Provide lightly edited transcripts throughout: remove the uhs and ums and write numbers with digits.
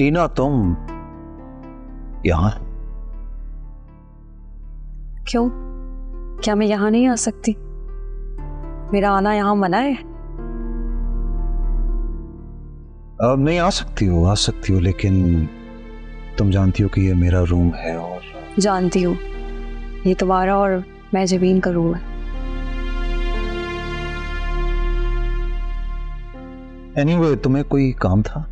टीना तुम यहाँ? क्यों? क्या मैं यहाँ नहीं आ सकती? मेरा आना यहाँ मना है? अब नहीं आ सकती हो, लेकिन तुम जानती हो कि ये मेरा रूम है। और जानती हूँ, ये तुम्हारा और मैं जबीन का रूम है। एनीवे, तुम्हें कोई काम था?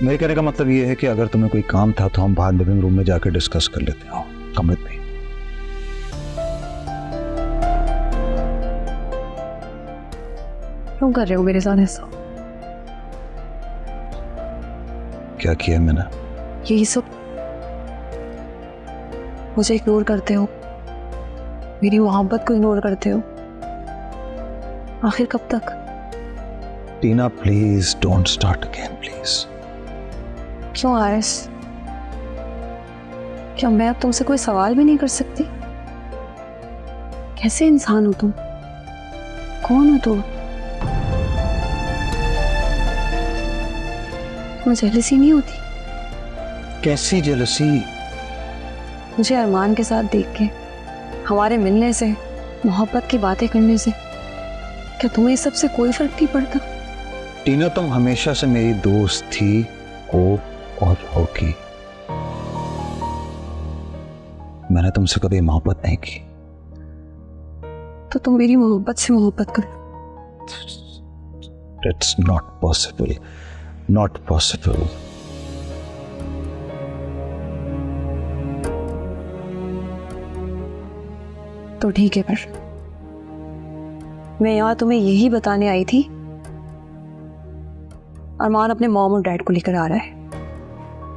मेरे कहने का मतलब ये है कि अगर तुम्हें कोई काम था तो हम बाहर लिविंग रूम में जाकर डिस्कस कर लेते हो, कमरे में। क्यों कर रहे हो मेरे साथ ऐसा? क्या किया मैंने? यही सब मुझे इग्नोर करते हो, मेरी मोहब्बत को इग्नोर करते हो। आखिर कब तक? Tina please don't start again please. क्यों आरिस? क्या मैं अब तुमसे कोई सवाल भी नहीं कर सकती? कैसे इंसान हो तुम? कौन हो तुम? तुम्हें जेलसी नहीं होती? कैसी जेलसी? मुझे अरमान के साथ देख के, हमारे मिलने से, मोहब्बत की बातें करने से, क्या तुम्हें इस सब से कोई फर्क नहीं पड़ता? टीना तुम हमेशा से मेरी दोस्त थी, हो और होगी। मैंने तुमसे कभी मोहब्बत नहीं की। तो तुम मेरी मोहब्बत से मोहब्बत करो। It's not possible. Not possible. तो ठीक है, पर मैं यहाँ तुम्हें यही बताने आई थी, अरमान अपने मॉम और डैड को लेकर आ रहा है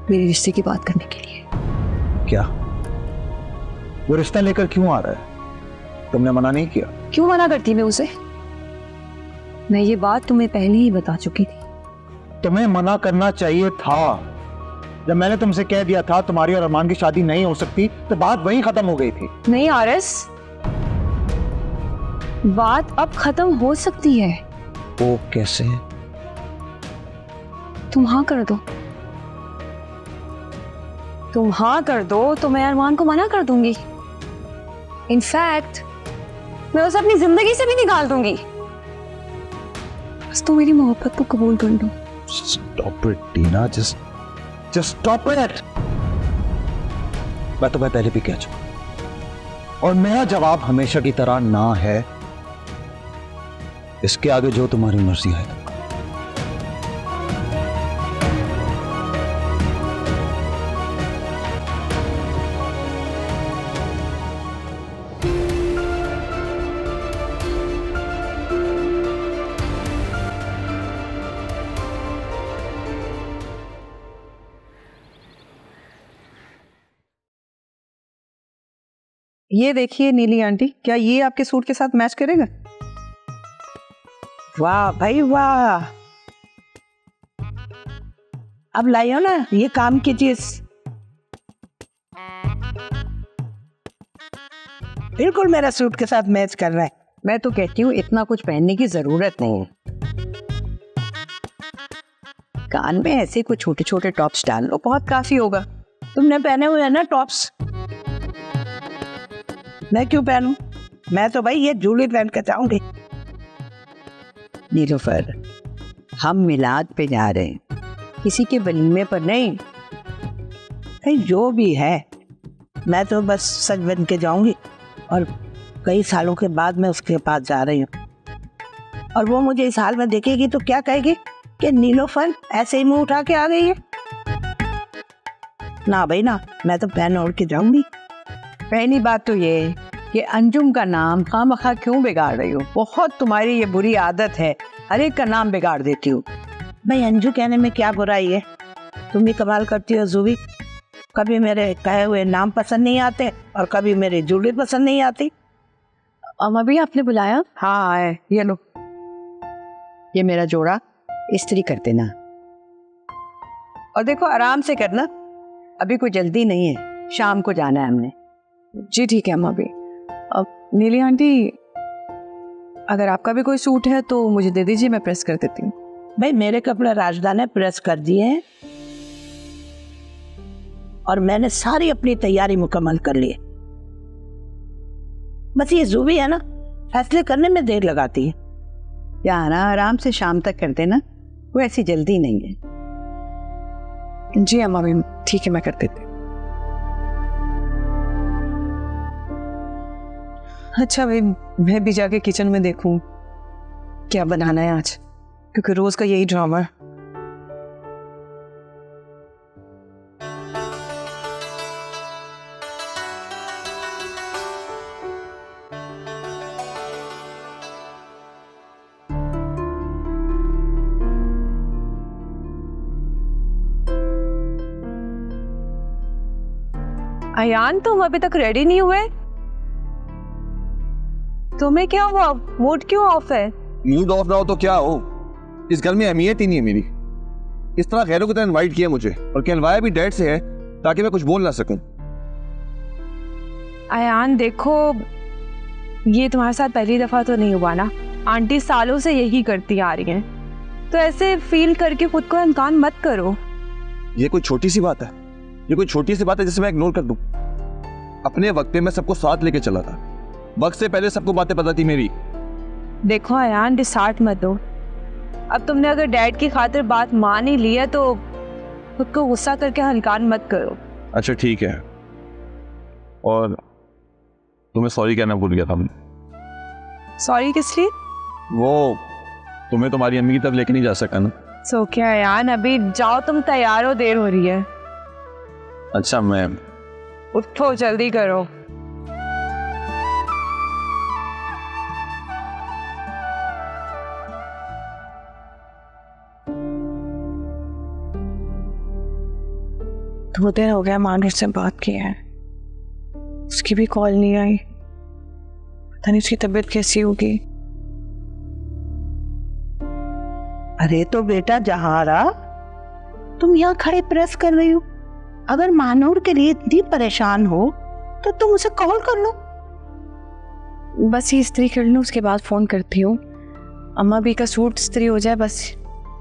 मेरे रिश्ते की बात करने के लिए। क्या? वो रिश्ता लेकर क्यों आ रहा है? तुमने मना नहीं किया? क्यों मना करती मैं उसे? मैं ये बात तुम्हें पहले ही बता चुकी थी। तुम्हें मना करना चाहिए था। जब मैंने तुमसे कह दिया था तुम्हारी और अरमान की शादी नहीं हो सकती, तो बात वहीं खत्म हो गई थी। नहीं आरिस, बात अब खत्म हो सकती है। वो कैसे? तुम हाँ कर दो। तुम हाँ कर दो तो मैं अरमान को मना कर दूंगी। इनफैक्ट मैं उसे अपनी जिंदगी से भी निकाल दूंगी। बस तुम मेरी मोहब्बत को कबूल कर लो। Stop it, Tina, just stop it. मैं तुम्हें पहले भी कह चुका और मेरा जवाब हमेशा की तरह ना है। इसके आगे जो तुम्हारी मर्जी है। ये देखिए नीली आंटी, क्या ये आपके सूट के साथ मैच करेगा? वाह भाई वाह, अब लाइयो ना ये काम की चीज। बिल्कुल मेरा सूट के साथ मैच कर रहा है। मैं तो कहती हूँ इतना कुछ पहनने की जरूरत नहीं है। कान में ऐसे कुछ छोटे छोटे टॉप्स डाल लो, बहुत काफी होगा। तुमने पहने हुए हैं ना टॉप्स, मैं क्यों पहनूं? मैं तो भाई ये जूली पहन के जाऊंगी। नीलोफर, हम मिलाद पे जा रहे हैं, किसी के वलीमे पर नहीं। भाई जो भी है, मैं तो बस सज बन के जाऊंगी और कई सालों के बाद मैं उसके पास जा रही हूँ। और वो मुझे इस हाल में देखेगी तो क्या कहेगी कि नीलोफर ऐसे ही मुंह उठा के आ गई है। ना भाई ना, मैं तो पहन ओढ़ के जाऊंगी। पहली बात तो ये कि अंजुम का नाम खामखा क्यों बिगाड़ रही हो? बहुत तुम्हारी ये बुरी आदत है, हर एक का नाम बिगाड़ देती हो। भाई अंजू कहने में क्या बुराई है? तुम भी कमाल करती हो जूबी, कभी मेरे कहे हुए नाम पसंद नहीं आते और कभी मेरी जूली पसंद नहीं आती। अम्मा भी आपने बुलाया? हाँ आए, ये लो, ये मेरा जोड़ा इस्त्री कर देना और देखो आराम से करना, अभी कोई जल्दी नहीं है, शाम को जाना है हमने। जी ठीक है अम्मा भी। अब नीली आंटी, अगर आपका भी कोई सूट है तो मुझे दे दीजिए, मैं प्रेस कर देती हूँ। भाई मेरे कपड़े राजदा ने प्रेस कर दिए हैं और मैंने सारी अपनी तैयारी मुकम्मल कर ली है। बस ये जूबी है ना, फैसले करने में देर लगाती है। यार आराम से शाम तक कर देना, कोई ऐसी जल्दी नहीं है। जी अम्मा भी ठीक है, मैं कर देती हूँ। अच्छा भाई, मैं भी जाके किचन में देखूं क्या बनाना है आज, क्योंकि रोज का यही ड्रामा है। अयान, तुम अभी तक रेडी नहीं हुए? तुम्हें क्या हुआ? मूड क्यों ऑफ है? मूड ऑफ ना हो तो क्या हो, इस घर में अहमियत ही नहीं है मेरी। इस तरह गैरों की तरह इनवाइट किया मुझे, और कहलवाया भी डैड से है ताकि मैं कुछ बोल ना सकूं। अयान देखो, ये तुम्हारे साथ पहली दफा तो नहीं हुआ ना, आंटी सालों से यही करती आ रही हैं, तो ऐसे फील करके खुद को इनकार मत करो। ये कोई छोटी सी बात है? ये कोई छोटी सी बात है जिसे मैं इग्नोर कर दूं? अपने वक्त पे मैं सबको साथ लेके चला था, वक्त से पहले सबको बातें पता थी मेरी। देखो अयान, डिसार्ट मत दो। अब तुमने अगर डैड की खातिर बात मान ही ली है तो खुद को गुस्सा करके हल्कान मत करो। अच्छा ठीक है, और तुम्हें सॉरी कहना भूल गया था मैं। सॉरी किस लिए? वो तुम्हें तुम्हारी अम्मी की तरफ लेके नहीं जा सका ना। सो क्या अयान, अभी जाओ, तुम तैयार हो, देर हो रही है। अच्छा मैम। उठो, जल्दी करो। दो दिन हो गया मानूर से बात की है, उसकी भी कॉल नहीं आई। पता नहीं उसकी तबीयत कैसी होगी। अरे तो बेटा जहारा, तुम यहाँ खड़े प्रेस कर रही हो? अगर मानूर के लिए इतनी परेशान हो तो तुम उसे कॉल कर लो। बस ये इस्त्री कर लूँ, उसके बाद फोन करती हूँ। अम्मा भी का सूट इस्त्री हो जाए, बस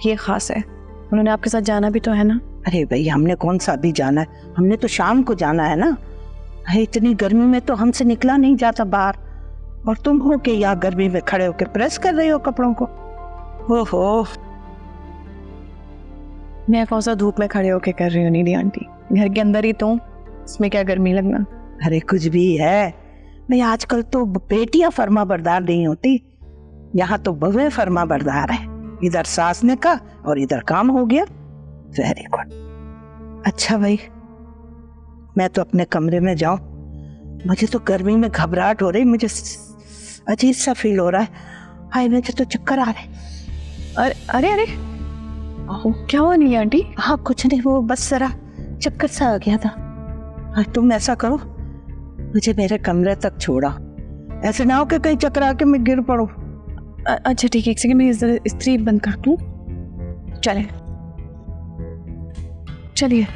ये खास है। उन्होंने आपके साथ जाना भी तो है ना? अरे भाई, हमने कौन सा अभी जाना है, हमने तो शाम को जाना है ना। अरे इतनी गर्मी में तो हमसे निकला नहीं जाता बाहर, और तुम हो के यहाँ गर्मी में खड़े होके प्रेस कर रही हो कपड़ों को। ओहो, मैं कौन सा धूप में खड़े होके कर रही हूँ निधि आंटी, घर के अंदर ही तो, इसमें क्या गर्मी लगना। अरे कुछ भी है भाई, आजकल तो बेटियां फर्मा बरदार नहीं होती, यहाँ तो बहुएं फर्मा बरदार है। इधर सास ने कहा और इधर काम हो गया। Very good. अच्छा भाई, मैं तो अपने कमरे में जाऊं, मुझे तो गर्मी में घबराहट हो रही, मुझे अजीब सा फील हो रहा है। हाय, मुझे तो चक्कर आ रहे। अरे अरे, क्या हुआ नहीं आंटी? हाँ कुछ नहीं, वो बस जरा चक्कर सा आ गया था। हाँ, तुम ऐसा करो, मुझे मेरे कमरे तक छोड़ा, ऐसे ना हो कि कहीं चक्कर आके मैं गिर पड़ूं। अच्छा ठीक है, एक सेकंड, मैं इस्त्री बंद कर दूं। चले, चलिए।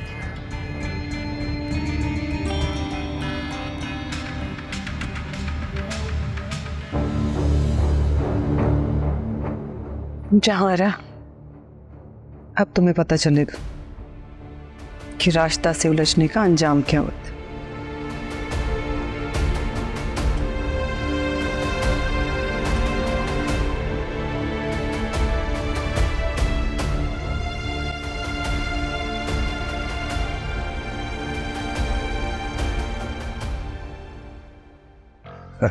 जहारा, अब तुम्हें पता चलेगा कि रास्ता से उलझने का अंजाम क्या होता है।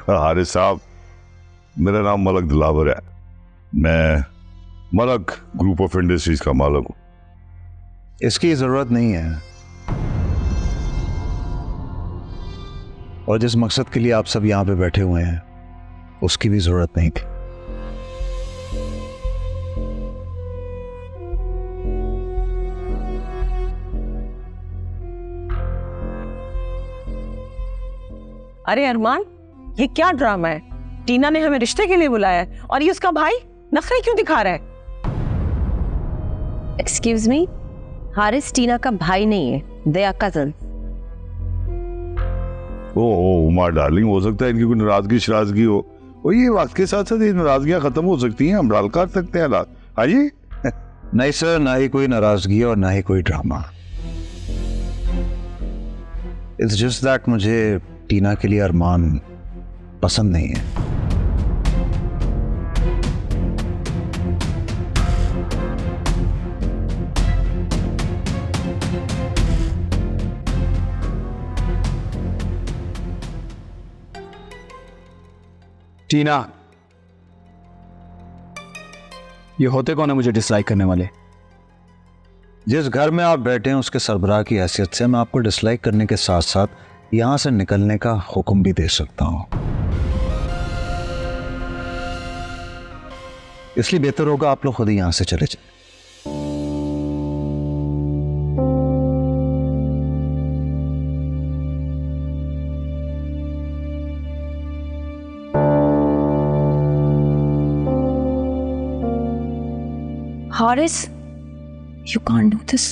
हारिस साहब, मेरा नाम मलक दिलावर है। मैं मलक ग्रुप ऑफ इंडस्ट्रीज का मालिक हूँ। इसकी जरूरत नहीं है, और जिस मकसद के लिए आप सब यहाँ पे बैठे हुए हैं उसकी भी जरूरत नहीं थी। अरे अरमान, ये क्या ड्रामा है? टीना ने हमें रिश्ते के लिए बुलाया है और ये उसका भाई नखरे क्यों दिखा रहा है? एक्सक्यूज मी, हारिस टीना का भाई नहीं है, they are cousin. Oh Uma darling, हो सकता है इनकी कोई नाराजगी शराजगी हो, और ये वक्त के साथ साथ ये नाराजगियां खत्म हो सकती हैं, हम डाल कर सकते हैं हालात। हाँ जी। नहीं सर, ना ही कोई नाराजगी और ना ही कोई ड्रामा। इट्स जस्ट दैट मुझे टीना के लिए अरमान पसंद नहीं है। टीना, ये होते कौन है मुझे डिसलाइक करने वाले? जिस घर में आप बैठे हैं उसके सरबराह की हैसियत से मैं आपको डिसलाइक करने के साथ साथ यहां से निकलने का हुक्म भी दे सकता हूं। इसलिए बेहतर होगा आप लोग खुद ही यहां से चले जाएं। Haris, you can't do this.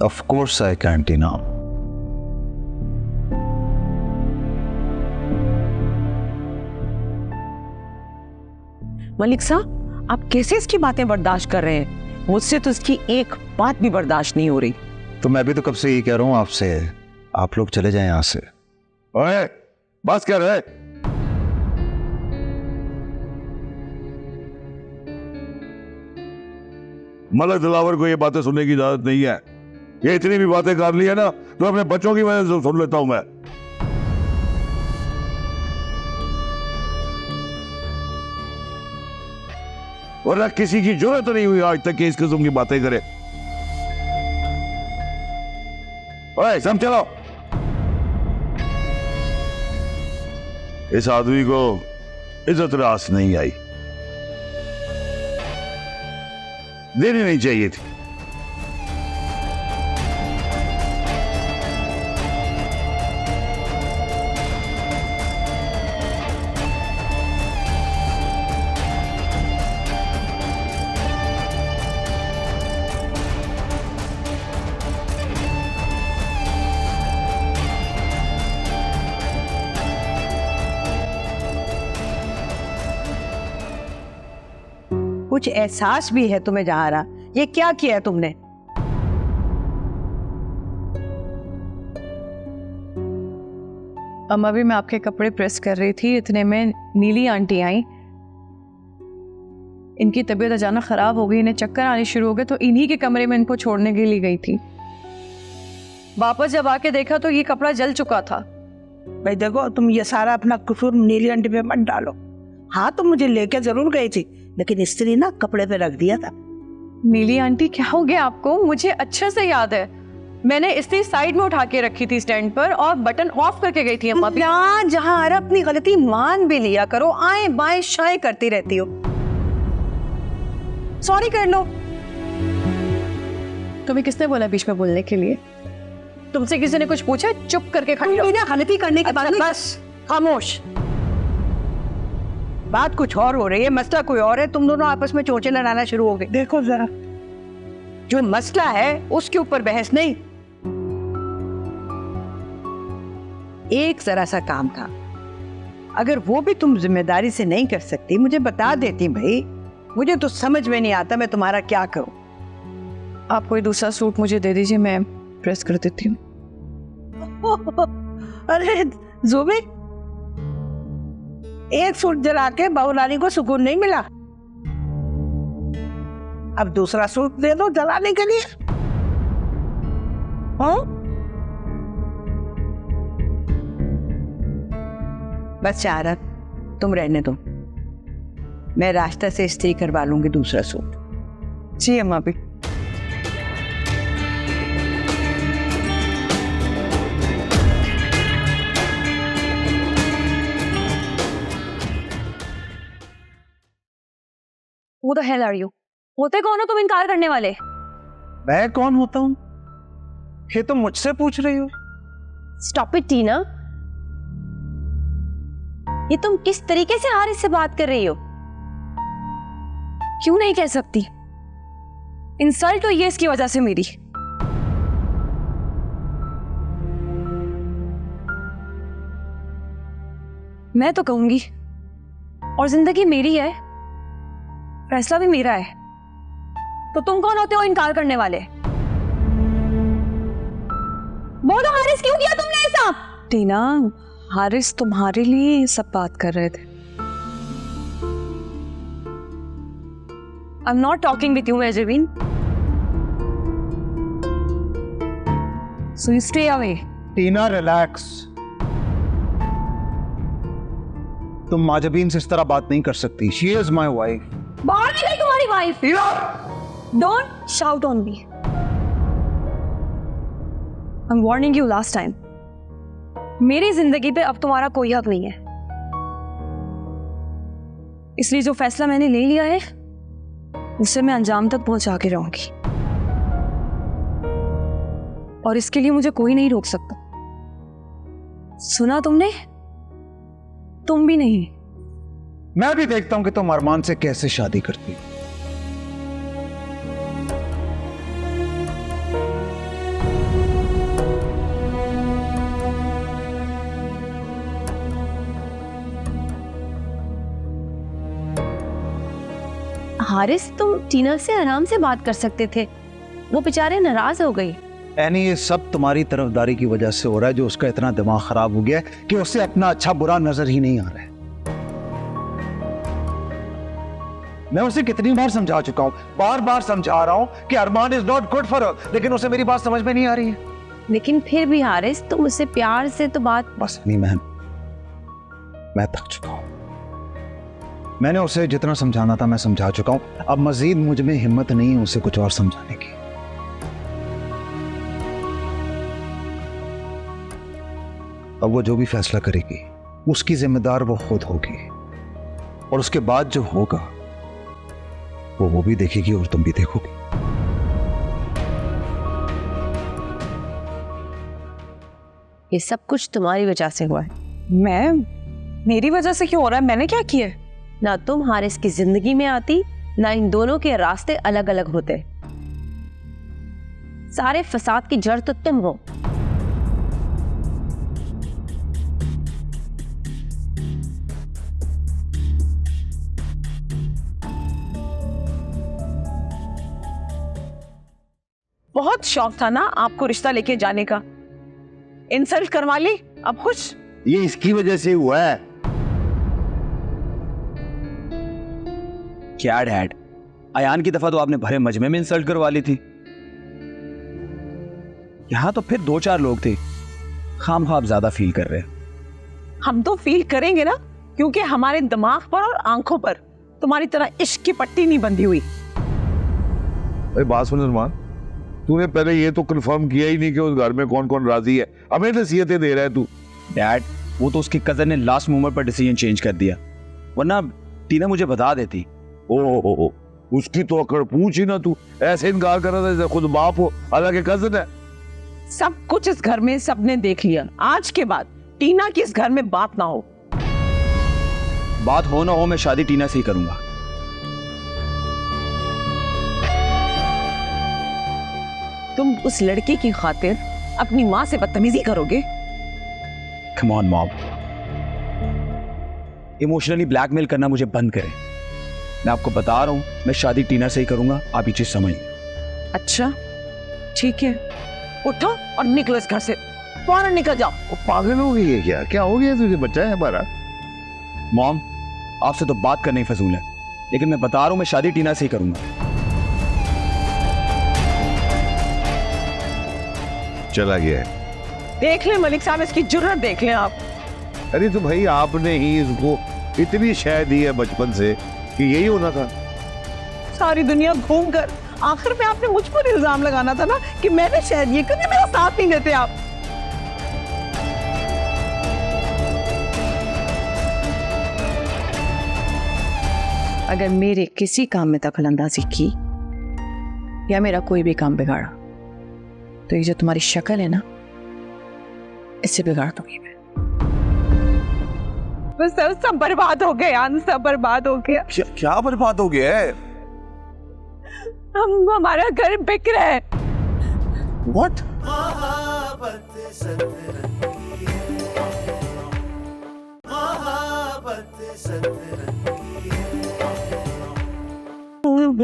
Of course I can, Tina. Malik साहब, आप कैसे इसकी बातें बर्दाश्त कर रहे हैं? मुझसे तो इसकी एक बात भी बर्दाश्त नहीं हो रही। तो मैं भी तो कब से यही कह रहा हूं आपसे, आप लोग चले जाएं यहां से। ओए, बस कर रहे? मलक दिलावर को ये बातें सुनने की इजाजत नहीं है। ये इतनी भी बातें कर ली है ना तो अपने बच्चों की वजह से सुन लेता हूं मैं। वरना किसी की जरूरत नहीं हुई आज तक कि इस किस्म की बातें करे। ओए, सब चलो। इस आदमी को इज्जत रास नहीं आई, देनी नहीं चाहिए थी। कुछ एहसास भी है तुम्हें जहारा? ये क्या किया है तुमने? अम्मा भी मैं आपके कपड़े प्रेस कर रही थी, इतने में नीली आंटी आई। इनकी तबीयत अचानक खराब हो गई, इन्हें चक्कर आने शुरू हो गए, तो इन्हीं के कमरे में इनको छोड़ने के लिए गई थी। वापस जब आके देखा तो ये कपड़ा जल चुका था। भाई देखो, तुम ये सारा अपना कसूर नीली आंटी पे मत डालो। हाँ, तुम मुझे लेके जरूर गई थी, लेकिन स्त्री ना कपड़े पे रख दिया था। नीली आंटी, क्या हो गया आपको? मुझे अच्छे से याद है, मैंने इस्त्री साइड में उठा के रखी थी स्टैंड पर और बटन ऑफ करके गई थी अम्मा। जहाँ अपनी गलती मान भी लिया करो, आए बाएं शाएं करती रहती हो। सॉरी कर लो। तुम्हें किसने बोला बीच में बोलने के लिए? तुमसे किसी ने कुछ पूछा? चुप करके खड़ी रहो। बिना गलती करने के बाद बस खामोश। बात कुछ और हो रही है, मसला कोई और है, तुम दोनों आपस में चोंचे लड़ाना शुरू हो गए। देखो जरा, जो मसला है उसके ऊपर बहस नहीं। एक जरा सा काम था, अगर वो भी तुम जिम्मेदारी से नहीं कर सकती मुझे बता देती। भाई मुझे तो समझ में नहीं आता मैं तुम्हारा क्या करूं। आप कोई दूसरा सूट मुझे दे दीजिए, मैं प्रेस कर देती हूँ। अरे जुबी, एक सूट जला के बहू रानी को सुकून नहीं मिला, अब दूसरा सूट दे दो जलाने के लिए। हाँ? बस चारा, तुम रहने दो, मैं रास्ता से इस्त्री करवा लूंगी दूसरा सूट। जी अम्मा भी। Who the hell are you? होते कौन हो तुम इनकार करने वाले? मैं कौन होता हूं? ये तो मुझसे पूछ रही हो। स्टॉप इट टीना, ये तुम किस तरीके से हारिस से बात कर रही हो? क्यों नहीं कह सकती? इंसल्ट हुई है इसकी वजह से मेरी। मैं तो कहूंगी, और जिंदगी मेरी है, फैसला भी मेरा है, तो तुम कौन होते हो इनकार करने वाले? बोलो हारिस, क्यों किया तुमने ऐसा? टीना, हारिस तुम्हारे लिए ये सब बात कर रहे थे। I am not talking with you Mehjabeen, so you stay away. Tina relax. तुम माजबीन से इस तरह बात नहीं कर सकती। She is my wife. बाहर निकल तुम्हारी wife. Don't shout on me. I am warning you last time. मेरी जिंदगी पे अब तुम्हारा कोई हक नहीं है, इसलिए जो फैसला मैंने ले लिया है उसे मैं अंजाम तक पहुंचा के रहूंगी, और इसके लिए मुझे कोई नहीं रोक सकता। सुना तुमने? तुम भी नहीं। मैं भी देखता हूं कि तुम अरमान से कैसे शादी करती हो। हारिस, तुम टीना से आराम से बात कर सकते थे, वो बेचारे नाराज हो गई। एनी, ये सब तुम्हारी तरफदारी की वजह से हो रहा है, जो उसका इतना दिमाग खराब हो गया है कि उसे अपना अच्छा बुरा नजर ही नहीं आ रहा है। मैं उसे कितनी बार समझा चुका हूं, बार बार समझा रहा हूं कि Armaan is not good for her, लेकिन उसे मेरी बात समझ में नहीं आ रही है। लेकिन फिर भी हारिस, तुम उससे प्यार से तो बात। बस नहीं, मैं थक चुका हूं। मैंने उसे जितना समझाना था मैं समझा चुका हूं। अब मजीद मुझ में हिम्मत नहीं है उसे कुछ और समझाने की। अब वो जो भी फैसला करेगी उसकी जिम्मेदार वो खुद होगी, और उसके बाद जो होगा वो भी देखेगी और तुम भी देखोगी। ये सब कुछ तुम्हारी वजह से हुआ है। मेरी वजह से क्यों हो रहा है? मैंने क्या किया? ना तुम हारिस की जिंदगी में आती, ना इन दोनों के रास्ते अलग अलग होते। सारे फसाद की जड़ तो तुम हो। बहुत शौक था ना आपको रिश्ता लेके जाने का, इंसल्ट करवा ली, अब खुश? ये इसकी वजह से हुआ है। क्या डैड, अयान की दफा तो आपने भरे मजमे में इंसल्ट करवा ली थी। यहां तो फिर 2-4 लोग थे। खामखा आप ज्यादा फील कर रहे हैं। हम तो फील करेंगे ना, क्योंकि हमारे दिमाग पर और आंखों पर तुम्हारी तरह इश्क की पट्टी नहीं बंधी हुई। भाई बात सुन अरमान, तूने पहले ये तो कंफर्म किया ही नहीं कि उस घर में कौन कौन राजी है। हमें नसीहतें दे रहा है तू। डैड, वो तो उसकी कजन ने लास्ट मोमेंट पर डिसीजन चेंज कर दिया, वरना टीना मुझे बता देती। ओ, उसकी तो अकड़ पूछ ही ना तू। ऐसे इनकार कर रहा था जैसे खुद बाप हो, हालांकि कजन है। सब कुछ इस घर में सबने देख लिया। आज के बाद टीना की इस घर में बात ना हो। बात हो ना हो, मैं शादी टीना से ही करूंगा। तुम उस लड़के की खातिर अपनी माँ से बदतमीजी करोगे? Come on mom, emotionally blackmail करना मुझे बंद करें। मैं आपको बता रहा हूं, मैं शादी टीना से ही करूंगा। आप ये चीज समझ लें। अच्छा ठीक है, उठो और निकलो इस घर से, फौरन निकल जाओ। वो पागल हो गई है क्या हो गया तुझे? बच्चा है हमारा। मॉम, आपसे तो बात करना ही फजूल है, लेकिन मैं बता रहा हूं मैं शादी टीना से ही करूंगा। चला गया है। देख ले मलिक साहब, इसकी जुर्रत देख ले आप। अरे तो भाई आपने ही इसको इतनी शय दी है बचपन से कि यही होना था। सारी दुनिया घूम कर आखिर में आपने मुझ पर इल्जाम लगाना था ना कि मैंने शायद ये कभी मेरा साथ नहीं देते आप। अगर मेरे किसी काम में दखलंदाजी की या मेरा कोई भी काम बिगाड़ा, तो ये जो तुम्हारी शक्ल है ना, इससे बिगाड़ दूंगी मैं। बस सब बर्बाद हो गया, सब बर्बाद हो गया। क्या बर्बाद हो गया है? हमारा घर बिक रहा है। What? क्या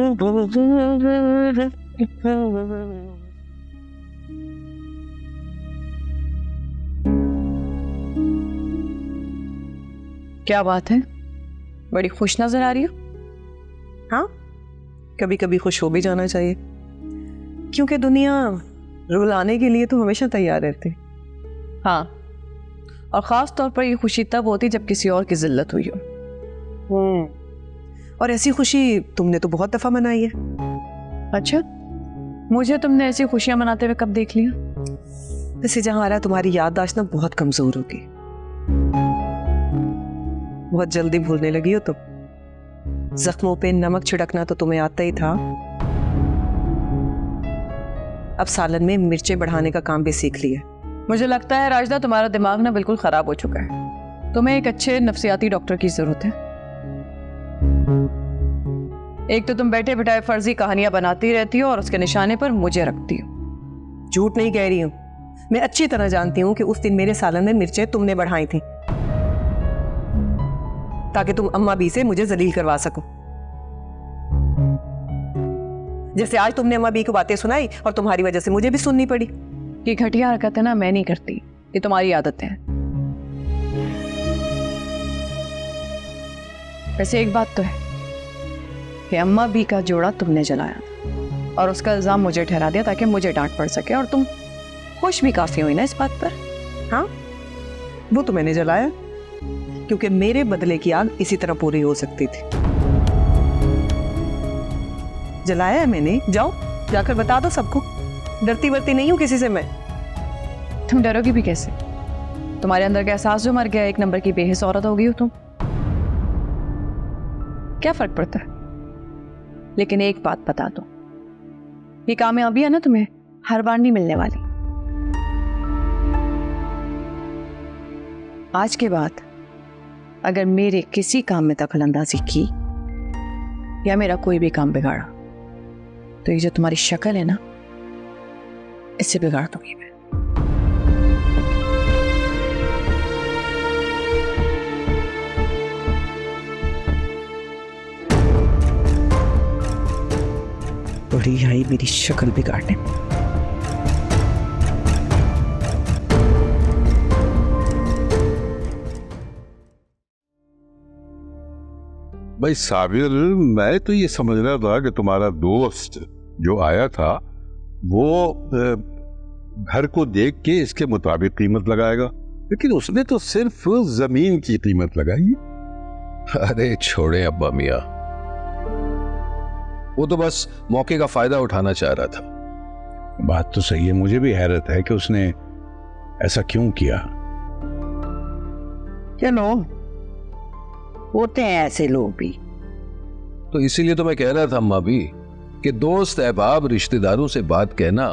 बात है, बड़ी खुश नजर आ रही हो। हाँ, कभी कभी खुश हो भी जाना चाहिए, क्योंकि दुनिया रुलाने के लिए तो हमेशा तैयार रहती। हाँ, और ख़ास तौर पर ये खुशी तब होती जब किसी और की जिल्लत हुई हो। और ऐसी खुशी तुमने तो बहुत दफ़ा मनाई है। अच्छा, मुझे तुमने ऐसी खुशियां मनाते हुए कब देख लिया? वैसे जहां तुम्हारी याददाश्त ना बहुत कमज़ोर होगी, बहुत जल्दी भूलने लगी हो तुम। जख्मों पे नमक छिड़कना तो तुम्हें आता ही था, अब सालन में मिर्चें बढ़ाने का काम भी सीख लिया। मुझे लगता है राजदा, तुम्हारा दिमाग ना बिल्कुल खराब हो चुका है। तुम्हें एक अच्छे नफ्सियाती डॉक्टर की जरूरत है। एक तो तुम बैठे बिठाए फर्जी कहानियां बनाती रहती हो और उसके निशाने पर मुझे रखती हो। झूठ नहीं कह रही हूं, मैं अच्छी तरह जानती हूं कि उस दिन मेरे सालन में मिर्चें तुमने बढ़ाई थी ताकि तुम अम्मा बी से मुझे जलील करवा सको। जैसे आज तुमने अम्मा बी को बातें सुनाई और तुम्हारी वजह से मुझे भी सुननी पड़ी। ये घटिया हरकतें ना मैं नहीं करती, ये तुम्हारी आदत है। वैसे एक बात तो है कि अम्मा बी का जोड़ा तुमने जलाया था और उसका इल्जाम मुझे ठहरा दिया ताकि मुझे डांट पड़ सके, और तुम खुश भी काफी हुई ना इस बात पर। हाँ, वो तो मैंने जलाया क्योंकि मेरे बदले की आग इसी तरह पूरी हो सकती थी। जलाया है मैंने, जाओ जाकर बता दो सबको। डरती वरती नहीं हूं किसी से मैं। तुम डरोगी भी कैसे? तुम्हारे अंदर का एहसास जो मर गया, एक नंबर की बेहिस औरत हो गई हो तुम। क्या फर्क पड़ता है? लेकिन एक बात बता दो, ये कामयाबी है ना तुम्हें हर बार नहीं मिलने वाली। आज के बाद अगर मेरे किसी काम में दखलंदाजी की या मेरा कोई भी काम बिगाड़ा तो ये जो तुम्हारी शक्ल है ना, इससे बिगाड़ दूंगी मैं। बड़ी आई मेरी शक्ल बिगाड़ने। भाई साबिर, मैं तो ये समझ रहा था कि तुम्हारा दोस्त जो आया था वो घर को देख के इसके मुताबिक कीमत लगाएगा, लेकिन उसने तो सिर्फ जमीन की कीमत लगाई। अरे छोड़े अब्बा मियाँ, वो तो बस मौके का फायदा उठाना चाह रहा था। बात तो सही है, मुझे भी हैरत है कि उसने ऐसा क्यों किया। चलो, होते हैं ऐसे लोग भी। तो इसीलिए तो मैं कह रहा था अम्मा भी कि दोस्त अहबाब रिश्तेदारों से बात कहना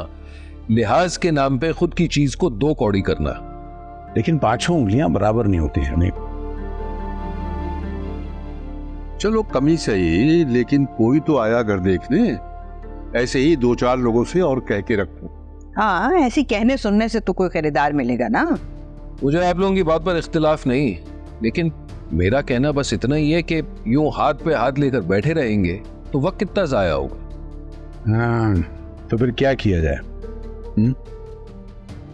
लिहाज के नाम पे खुद की चीज को दो कौड़ी करना। लेकिन पांचों उंगलियां बराबर नहीं होती हैं। चलो कमी सही, लेकिन कोई तो आया घर देखने। ऐसे ही दो चार लोगों से और कह के रखो। हाँ, ऐसी कहने सुनने से तो कोई खरीदार मिलेगा ना। मुझे आप लोगों की बात पर इख्तिलाफ नहीं, लेकिन मेरा कहना बस इतना ही है कि यूं हाथ पे हाथ लेकर बैठे रहेंगे तो वक्त कितना जाया होगा। हाँ, तो फिर क्या किया जाए?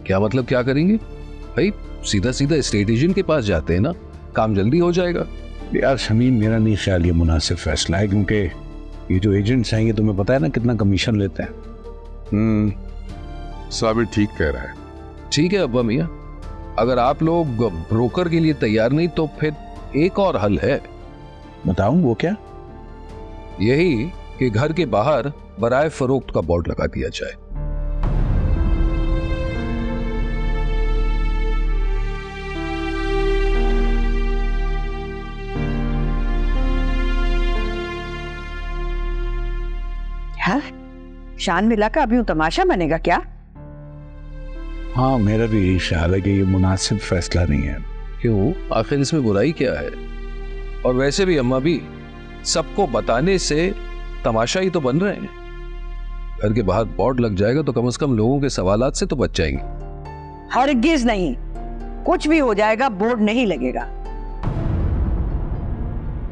क्या मतलब क्या करेंगे भाई? सीधा सीधा स्टेट एजेंट के पास जाते हैं ना, काम जल्दी हो जाएगा। यार शमीन, मेरा नहीं ख्याल ये मुनासिब फैसला है, क्योंकि ये जो एजेंट्स हैं ये तुम्हें पता है ना कितना कमीशन लेते हैं। साबिर ठीक कह रहा है। ठीक है अब्बा मियाँ, अगर आप लोग ब्रोकर के लिए तैयार नहीं तो फिर एक और हल है। बताऊं वो क्या? यही कि घर के बाहर बराए फरोख्त का बोर्ड लगा दिया जाए। हाँ, शान मिला का अभी तमाशा बनेगा क्या? हाँ, मेरा भी यही ख्याल है कि ये मुनासिब फैसला नहीं है। क्यों? आखिर इसमें बुराई क्या है? और वैसे भी अम्मा भी सबको बताने से तमाशा ही तो बन रहे हैं। घर के बाहर बोर्ड लग जाएगा तो कम से कम लोगों के सवालात से तो बच जाएंगे। हरगिज नहीं, कुछ भी हो जाएगा, बोर्ड नहीं लगेगा।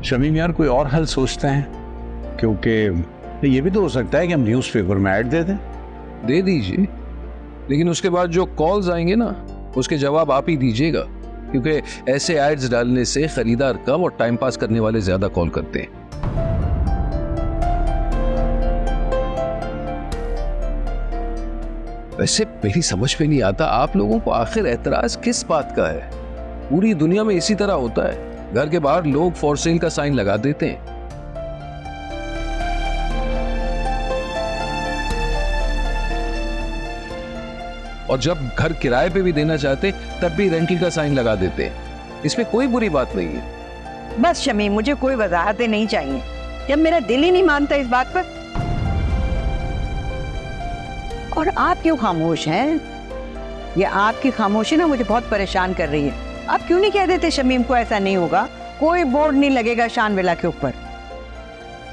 शमीम यार, कोई और हल सोचते हैं, क्योंकि तो ये भी तो हो सकता है कि हम न्यूज़पेपर में ऐड दे दें। दे दीजिए, लेकिन उसके बाद जो कॉल्स आएंगे ना उसके जवाब आप ही दीजिएगा, क्योंकि ऐसे एड्स डालने से खरीदार कम और टाइम पास करने वाले ज्यादा कॉल करते हैं। वैसे मेरी समझ में नहीं आता आप लोगों को आखिर एतराज किस बात का है? पूरी दुनिया में इसी तरह होता है, घर के बाहर लोग फॉर सेल का साइन लगा देते हैं। और जब घर किराए पे भी देना चाहते तब भी रेंटल का साइन लगा देते हैं। इसमें कोई बुरी बात नहीं है। बस शमीम, मुझे कोई वजाहतें नहीं चाहिए जब मेरा दिल ही नहीं मानता इस बात पर। और आप क्यों खामोश हैं? ये आपकी खामोशी ना मुझे बहुत परेशान कर रही है। आप क्यों नहीं कह देते शमीम को ऐसा नहीं होगा, कोई बोर्ड नहीं लगेगा शानविला के ऊपर?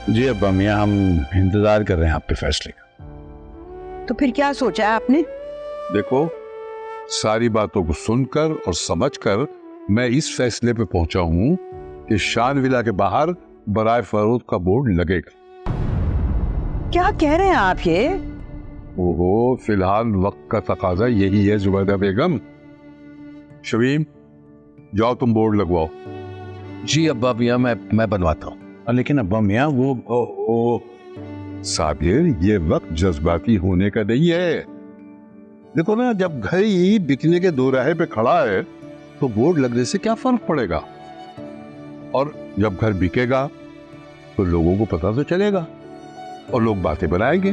जी अब्बा मियाँ, हम इंतजार कर रहे हैं आपके फैसले का। तो फिर क्या सोचा है आपने? देखो, सारी बातों को सुनकर और समझकर मैं इस फैसले पे पहुंचा हूं कि शानविला के बाहर बराए फरोख्त का बोर्ड लगेगा। क्या कह रहे हैं आप ये? ओहो, फिलहाल वक्त का तकाजा यही है जुबैदा बेगम। शमीम, जाओ तुम बोर्ड लगवाओ। जी अब्बा मियाँ, मैं बनवाता हूँ। लेकिन अब्बा मियाँ वो साबिर, ये वक्त जज्बाती होने का नहीं है। देखो ना, जब घर ही बिकने के दोराहे पे खड़ा है तो बोर्ड लगने से क्या फर्क पड़ेगा? और जब घर बिकेगा तो लोगों को पता तो चलेगा और लोग बातें बनाएंगे।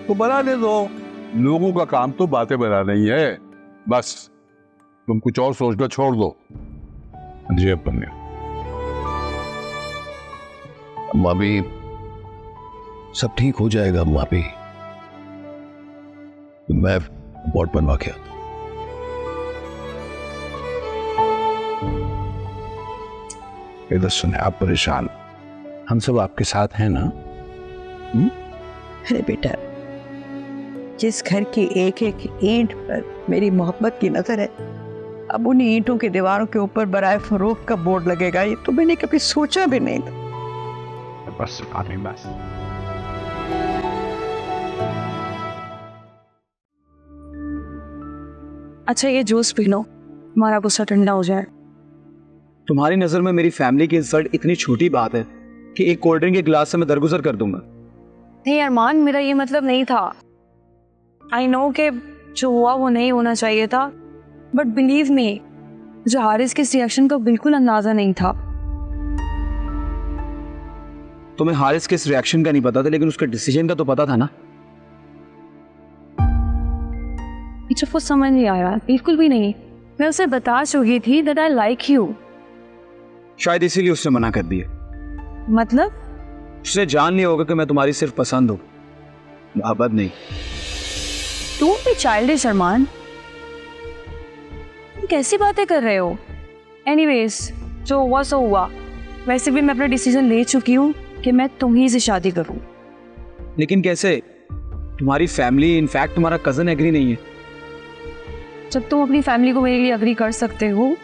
तो बनाने दो, लोगों का काम तो बातें बनाना ही है। बस तुम कुछ और सोचना छोड़ दो। जी अब्बा मियाँ। अम्मा भी, सब ठीक हो जाएगा अम्मा भी। मैं बोर्ड बनवा के आता हूं। इधर सुने, आप परेशान, हम सब आपके साथ हैं ना? अरे बेटा, जिस घर की एक एक ईंट पर मेरी मोहब्बत की नजर है, अब उन ईंटों की दीवारों के ऊपर बराए फरोख्त का बोर्ड लगेगा, ये तो मैंने कभी सोचा भी नहीं था। बस आने बस। अच्छा, ये जूस पी लो, हमारा गुस्सा ठंडा हो जाए। तुम्हारी नजर में मेरी फैमिली की इंसल्ट इतनी छोटी बात है कि एक कोल्ड ड्रिंक के गिलास से मैं दरगुजर कर दूंगा। नहीं अरमान, मेरा ये मतलब नहीं था। आई नो कि जो हुआ वो नहीं होना चाहिए था, बट बिलीव मी, मुझे हारिस के इस रिएक्शन का बिल्कुल अंदाजा नहीं था। तुम्हें हारिस के इस रिएक्शन का नहीं पता था, लेकिन उसके डिसीजन का तो पता था ना। मुझे वो समझ नहीं आया, बिल्कुल भी नहीं। मैं उसे बता चुकी थी दैट आई लाइक यू। शायद इसीलिए उसने मना कर दिया। मतलब उसने जान लिया होगा कि मैं तुम्हारी सिर्फ पसंद हूँ, मोहब्बत नहीं। तू भी चाइल्डिश अरमान, तुम कैसी बातें कर रहे हो? एनीवेज, जो हुआ सो हुआ। वैसे भी मैं अपना डिसीजन ले चुकी हूँ कि मैं तुम्ही से शादी करूँ। लेकिन कैसे? तुम्हारी फैमिली, इनफैक्ट तुम्हारा कजन एग्री नहीं है। जब तुम अपनी फैमिली को मेरे लिए अग्री कर सकते हो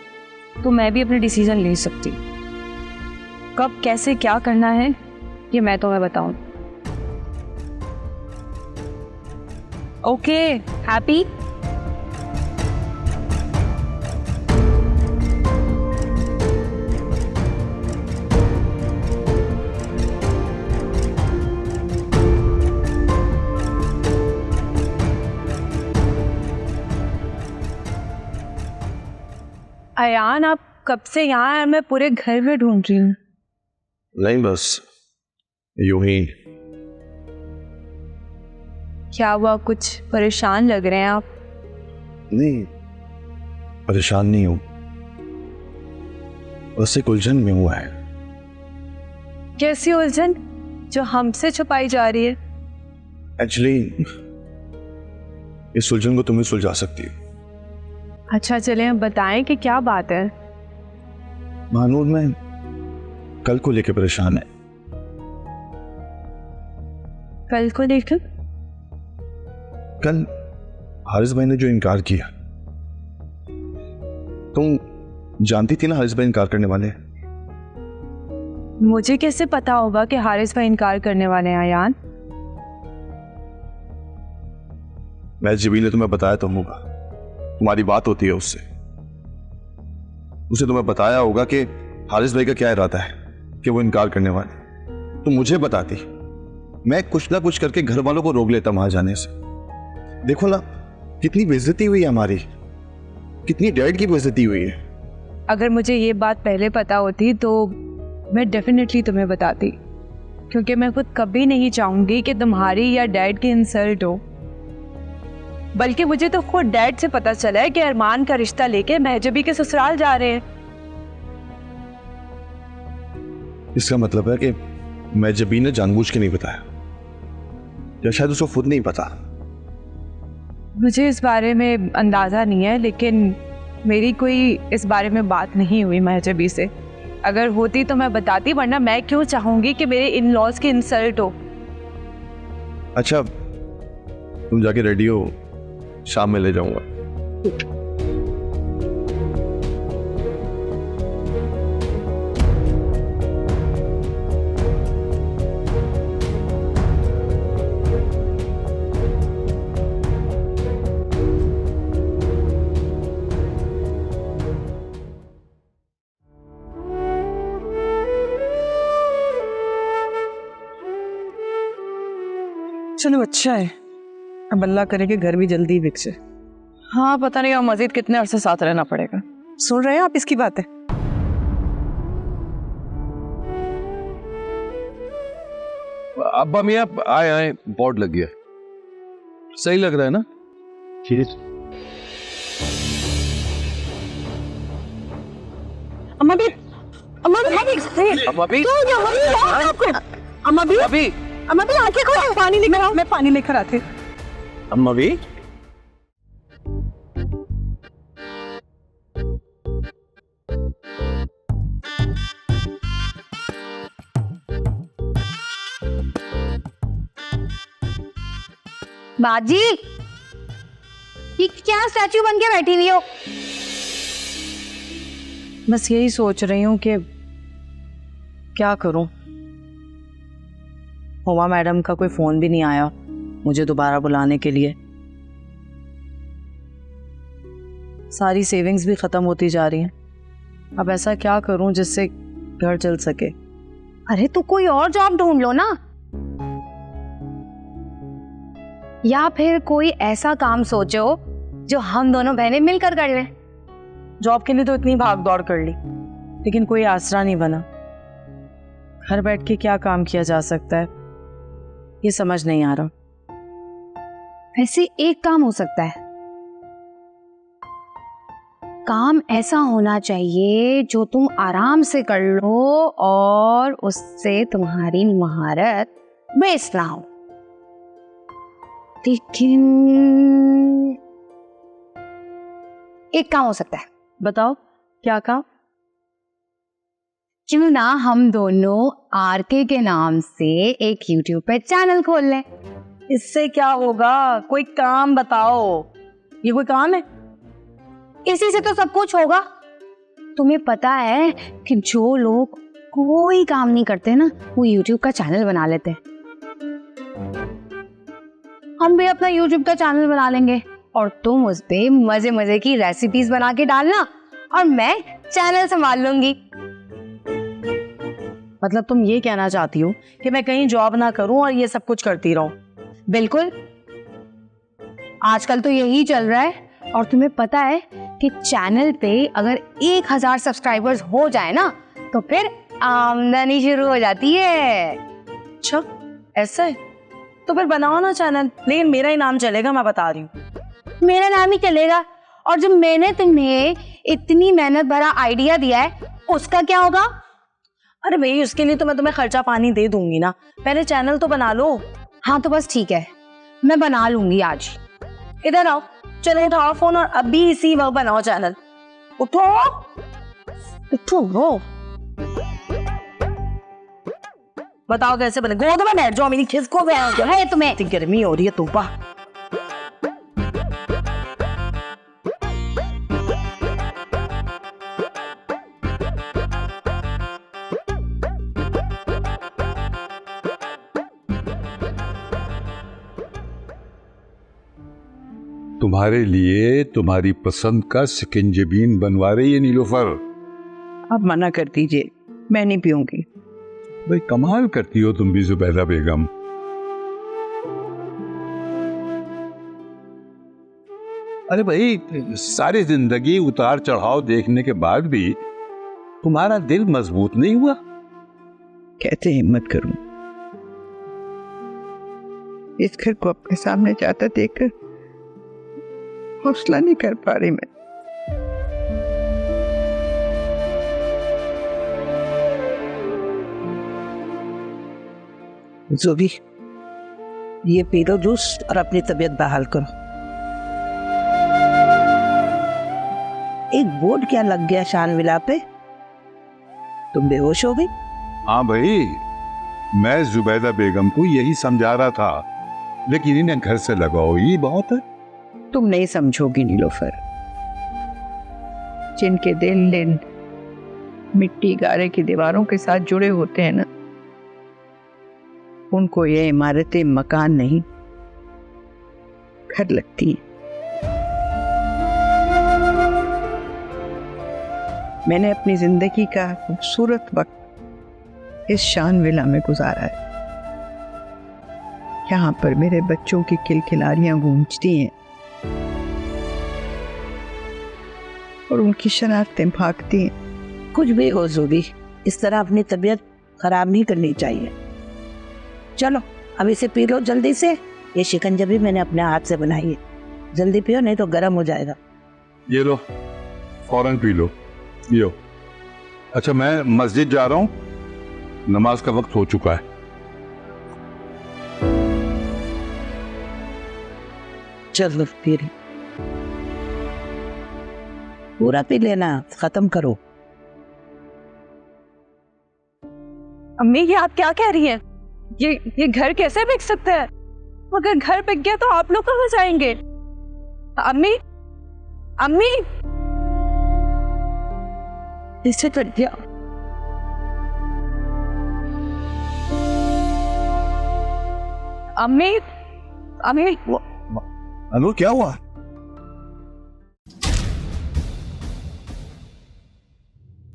तो मैं भी अपने डिसीजन ले सकती। कब कैसे क्या करना है ये मैं तुम्हें बताऊं। Okay, happy? अयान, आप कब से यहाँ हैं? मैं पूरे घर में ढूंढ रही हूँ। नहीं, बस यूं ही। क्या हुआ, कुछ परेशान लग रहे हैं आप? नहीं, परेशान नहीं हूं, बस एक उलझन में हुआ है। कैसी उलझन जो हमसे छुपाई जा रही है? एक्चुअली इस उलझन को तुम ही सुलझा सकती हो। अच्छा चलें, बताएं कि क्या बात है। महानूर में कल को लेकर परेशान है। कल को लेकर? कल हारिस भाई ने जो इनकार किया, तुम जानती थी ना हारिस भाई इनकार करने वाले हैं। मुझे कैसे पता होगा कि हारिस भाई इनकार करने वाले हैं आयान? मैं जबील ने तुम्हें बताया तो होगा, तुम्हारी बात होती है उससे, उसे तुम्हें बताया होगा कि हारिस भाई का क्या इरादा है कि वो इनकार करने वाले। तो मुझे बताती, मैं कुछ ना कुछ करके घर वालों को रोक लेता वहां जाने से। देखो ना कितनी बेइज्जती हुई है हमारी, कितनी डैड की बेइज्जती हुई है। अगर मुझे ये बात पहले पता होती तो मैं डेफिनेटली तुम्हें बताती, क्योंकि मैं खुद कभी नहीं चाहूंगी कि तुम्हारी या डैड की इंसल्ट हो। बल्कि मुझे तो खुद डैड से पता चला है कि अरमान का रिश्ता लेके महजबी के ससुराल जा रहे हैं। इसका मतलब है कि महजबी ने जानबूझ के नहीं बताया, या शायद उसको खुद नहीं पता। मुझे इस बारे में अंदाजा नहीं है, लेकिन मेरी कोई इस बारे में बात नहीं हुई महजबी से। अगर होती तो मैं बताती, वरना मैं क्यों चाहूंगी कि मेरे इन लॉज की इंसल्ट हो। अच्छा तुम जाके रेडी हो, शाम में ले जाऊंगा। चलो अच्छा है, अब अल्लाह करे कि घर भी जल्दी बिक जाए। हाँ पता नहीं अब मजीद कितने अरसे साथ रहना पड़ेगा। सुन रहे हैं आप इसकी बातें? अब्बा मियाँ आए आए, बोर्ड लग गया, सही लग रहा है ना? अम्मा भी, अम्मा भी, अम्मा भी, अम्मा भी, अभी अम्मा भी आके खोलो, पानी लेकर आओ। मैं पानी लेकर आती। अम्मा भी बाजी, ये क्या स्टैचू बन के बैठी हुई हो? बस यही सोच रही हूँ कि क्या करूं। हुमा मैडम का कोई फोन भी नहीं आया मुझे दोबारा बुलाने के लिए। सारी सेविंग्स भी खत्म होती जा रही हैं। अब ऐसा क्या करूं जिससे घर चल सके। अरे तो कोई और जॉब ढूंढ लो ना, या फिर कोई ऐसा काम सोचो जो हम दोनों बहनें मिलकर कर लें। जॉब के लिए तो इतनी भाग दौड़ कर ली, लेकिन कोई आसरा नहीं बना। घर बैठ के क्या काम किया जा सकता है ये समझ नहीं आ रहा। वैसे एक काम हो सकता है, काम ऐसा होना चाहिए जो तुम आराम से कर लो और उससे तुम्हारी महारत बेस्ट ना हो। लेकिन एक काम हो सकता है। बताओ क्या काम? क्यों ना हम दोनों आरके के नाम से एक YouTube पे चैनल खोल लें। इससे क्या होगा? कोई काम बताओ। ये कोई काम है? इसी से तो सब कुछ होगा। तुम्हें पता है कि जो लोग कोई काम नहीं करते ना, वो YouTube का चैनल बना लेते हैं। हम भी अपना YouTube का चैनल बना लेंगे और तुम उस पे मजे मजे की रेसिपीज बना के डालना और मैं चैनल संभाल लूंगी। मतलब तुम ये कहना चाहती हो कि मैं कहीं जॉब ना करूं और ये सब कुछ करती रहूं? बिल्कुल, आजकल तो यही चल रहा है। और तुम्हें पता है कि चैनल पे अगर 1000 सब्सक्राइबर्स हो जाए ना तो फिर आमदनी शुरू हो जाती है। अच्छा ऐसा है? तो फिर बनाओ ना चैनल, लेकिन मेरा ही नाम चलेगा, मैं बता रही हूँ। मेरा नाम ही चलेगा। और जब मैंने तुम्हें इतनी मेहनत भरा आइडिया दिया है उसका क्या होगा? अरे भाई उसके लिए तो मैं तुम्हें खर्चा पानी दे दूंगी ना, पहले चैनल तो बना लो। हाँ तो बस ठीक है, मैं बना लूंगी आज। इधर आओ, चलो उठाओ फोन और अभी इसी वक्त बनाओ चैनल। उठो उठो रो, बताओ कैसे बने। गोद में बैठ जाओ, मेरी खिसको है तुम्हें। इतनी गर्मी हो रही है तूपा। तुम्हारे लिए तुम्हारी पसंद का सिकंजबीन बनवा रही है नीलोफर। आप मना कर दीजिए, मैं नहीं पीऊंगी। भाई कमाल करती हो तुम भी जुबैदा बेगम। अरे भाई, सारी जिंदगी उतार चढ़ाव देखने के बाद भी तुम्हारा दिल मजबूत नहीं हुआ? कैसे हिम्मत करूं? इस घर को अपने सामने जाता देखकर हौसला नहीं कर पा रही मैं। जोबी, ये पी लो जूस और अपनी तबीयत बहाल करो। एक बोर्ड क्या लग गया शानविला पे? तुम बेहोश हो गई? हाँ भाई, मैं जुबैदा बेगम को यही समझा रहा था, लेकिन इन्हें घर से लगाओ ही बहुत है। तुम नहीं समझोगी नीलोफर। जिनके दिल दिन मिट्टी गारे की दीवारों के साथ जुड़े होते हैं ना, उनको ये इमारतें मकान नहीं घर लगती हैं। मैंने अपनी जिंदगी का खूबसूरत वक्त इस शान विला में गुजारा है। यहाँ पर मेरे बच्चों की किलकिलारियां गूंजती हैं और उनकी शरारतें भागती हैं। कुछ भी हो जोबी, इस तरह अपनी तबीयत खराब नहीं करनी चाहिए। चलो अब इसे पी लो जल्दी से। ये शिकंजबी मैंने अपने हाथ से बनाई है, जल्दी पियो नहीं तो गर्म हो जाएगा। ये लो, फौरन पी लो। यो। अच्छा, मैं मस्जिद जा रहा हूँ, नमाज का वक्त हो चुका है। चलो फिर पूरा पी लेना, खत्म करो। अम्मी, ये आप क्या कह रही हैं? ये घर कैसे बिक सकता है? अगर घर बिक गया तो आप लोग कहाँ जाएंगे? अम्मी, अम्मी, इसे कट गया। अम्मी, अम्मी, अनूर क्या हुआ?